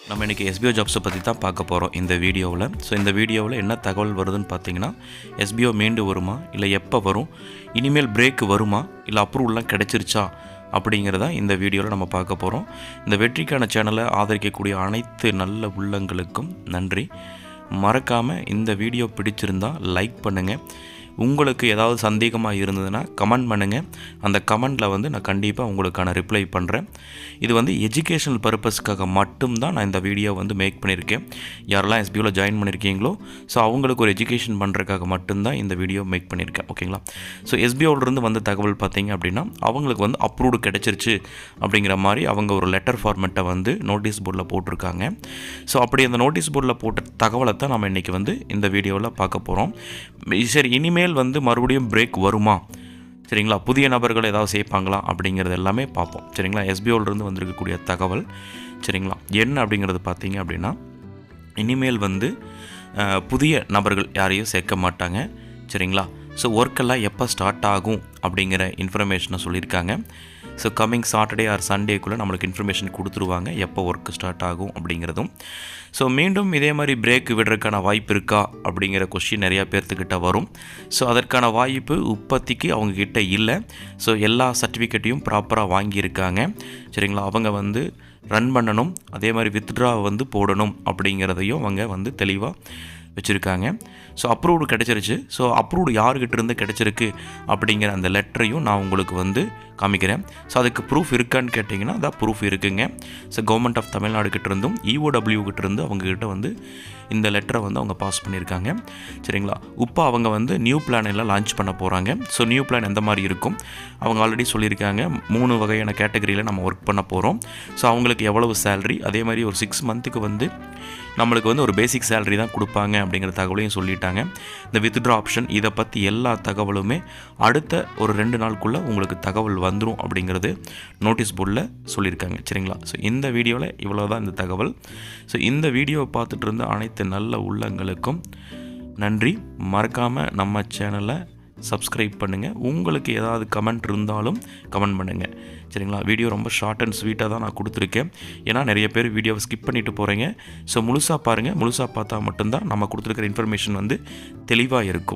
நம்ம இன்றைக்கி எஸ்பிஓ ஜாப்ஸை பற்றி தான் பார்க்க போகிறோம் இந்த வீடியோவில். ஸோ இந்த வீடியோவில் என்ன தகவல் வருதுன்னு பார்த்தீங்கன்னா, எஸ்பிஓ மீண்டு வருமா, இல்லை எப்போ வரும், இனிமேல் பிரேக் வருமா, இல்லை அப்ரூவல்லாம் கிடைச்சிருச்சா அப்படிங்கிறத இந்த வீடியோவில் நம்ம பார்க்க போகிறோம். இந்த வெற்றிக்கான சேனலை ஆதரிக்கக்கூடிய அனைத்து நல்ல உள்ளங்களுக்கும் நன்றி. மறக்காமல் இந்த வீடியோ பிடிச்சிருந்தா லைக் பண்ணுங்கள். உங்களுக்கு ஏதாவது சந்தேகமாக இருந்ததுன்னா கமெண்ட் பண்ணுங்கள். அந்த கமெண்டில் நான் கண்டிப்பாக உங்களுக்கான ரிப்ளை பண்ணுறேன். இது எஜுகேஷனல் பர்பஸ்க்காக மட்டும்தான் நான் இந்த வீடியோ மேக் பண்ணியிருக்கேன். யாரெல்லாம் எஸ்பிஓவில் ஜாயின் பண்ணியிருக்கீங்களோ ஸோ அவங்களுக்கு ஒரு எஜுகேஷன் பண்ணுறதுக்காக மட்டும்தான் இந்த வீடியோ மேக் பண்ணியிருக்கேன். ஓகேங்களா? ஸோ எஸ்பிஓவிலிருந்து வந்த தகவல் பார்த்தீங்க அப்படின்னா, அவங்களுக்கு அப்ரூவ்டு கிடச்சிருச்சு அப்படிங்கிற மாதிரி அவங்க ஒரு லெட்டர் ஃபார்மெட்டை நோட்டீஸ் போர்டில் போட்டிருக்காங்க. ஸோ அப்படி அந்த நோட்டீஸ் போர்டில் போட்ட தகவலை தான் நம்ம இன்றைக்கி இந்த வீடியோவில் பார்க்க போகிறோம். சரி, இனிமேல் மறுபடியும் பிரேக் வருமா, சரிங்களா, புதிய நபர்கள் ஏதாவது சேர்ப்பாங்களா அப்படிங்கிறது எல்லாமே பார்ப்போம். சரிங்களா? எஸ்பிஓவிலிருந்து வந்திருக்கக்கூடிய தகவல், சரிங்களா, என்ன அப்படிங்கிறது பார்த்தீங்க அப்படின்னா, இனிமேல் புதிய நபர்கள் யாரையும் சேர்க்க மாட்டாங்க. சரிங்களா? ஸோ ஒர்க்கெல்லாம் எப்போ ஸ்டார்ட் ஆகும் அப்படிங்கிற இன்ஃபர்மேஷனை சொல்லியிருக்காங்க. ஸோ கம்மிங் சாட்டர்டே ஆர் சண்டேக்குள்ளே நம்மளுக்கு இன்ஃபர்மேஷன் கொடுத்துருவாங்க எப்போ ஒர்க் ஸ்டார்ட் ஆகும் அப்படிங்கிறதும். ஸோ மீண்டும் இதே மாதிரி பிரேக் விடுறதுக்கான வாய்ப்பு இருக்கா அப்படிங்கிற கொஸ்டின் நிறையா பேர்த்துக்கிட்ட வரும். ஸோ அதற்கான வாய்ப்பு இப்போதைக்கு அவங்கக்கிட்ட இல்லை. ஸோ எல்லா சர்டிஃபிகேட்டையும் ப்ராப்பராக வாங்கியிருக்காங்க. சரிங்களா? அவங்க ரன் பண்ணணும், அதே மாதிரி வித்ட்ரா போடணும் அப்படிங்கிறதையும் அவங்க தெளிவாக வச்சுருக்காங்க. ஸோ அப்ரூவ்டு கிடச்சிருச்சு. ஸோ அப்ரூவ்டு யாருக்கிட்ட இருந்து கிடச்சிருக்கு அப்படிங்கிற அந்த லெட்டரையும் நான் உங்களுக்கு காமிக்கிறேன். ஸோ அதுக்கு ப்ரூஃப் இருக்கான்னு கேட்டிங்கன்னா அதான் ப்ரூஃப் இருக்குங்க. ஸோ கவர்மெண்ட் ஆஃப் தமிழ்நாடு கிட்டேருந்தும் EOW கிட்டேருந்து அவங்கக்கிட்ட இந்த லெட்டரை அவங்க பாஸ் பண்ணியிருக்காங்க. சரிங்களா? இப்போ அவங்க நியூ பிளான் எல்லாம் லான்ச் பண்ண போகிறாங்க. ஸோ நியூ பிளான் எந்த மாதிரி இருக்கும் அவங்க ஆல்ரெடி சொல்லியிருக்காங்க. 3 வகையான கேட்டகரியில் நம்ம ஒர்க் பண்ண போகிறோம். ஸோ அவங்களுக்கு எவ்வளவு சேலரி, அதே மாதிரி ஒரு 6 மந்த்துக்கு நம்மளுக்கு ஒரு பேசிக் சேலரி தான் கொடுப்பாங்க அப்படிங்கிற தகவலையும் சொல்லிட்டாங்க. இந்த வித்ட்ரா ஆப்ஷன் இதை பற்றி எல்லா தகவலுமே அடுத்த ஒரு 2 நாளுக்குள்ளே உங்களுக்கு தகவல் வந்துடும் அப்படிங்கிறது நோட்டீஸ் போர்டில் சொல்லியிருக்காங்க. சரிங்களா? ஸோ இந்த வீடியோவில் இவ்வளோ தான் இந்த தகவல். ஸோ இந்த வீடியோவை பார்த்துட்டு இருந்த அனைத்து நல்ல உள்ளங்களுக்கும் நன்றி. மறக்காமல் நம்ம சேனலை சப்ஸ்கிரைப் பண்ணுங்கள். உங்களுக்கு ஏதாவது கமெண்ட் இருந்தாலும் கமெண்ட் பண்ணுங்கள். சரிங்களா? வீடியோ ரொம்ப ஷார்ட் அண்ட் ஸ்வீட்டாக தான் நான் கொடுத்துருக்கேன். ஏன்னா நிறைய பேர் வீடியோவை ஸ்கிப் பண்ணிவிட்டு போகிறீங்க. ஸோ முழுசாக பாருங்கள். முழுசாக பார்த்தா மட்டும்தான் நம்ம கொடுத்துருக்கிற இன்ஃபர்மேஷன் தெளிவாக இருக்கும்.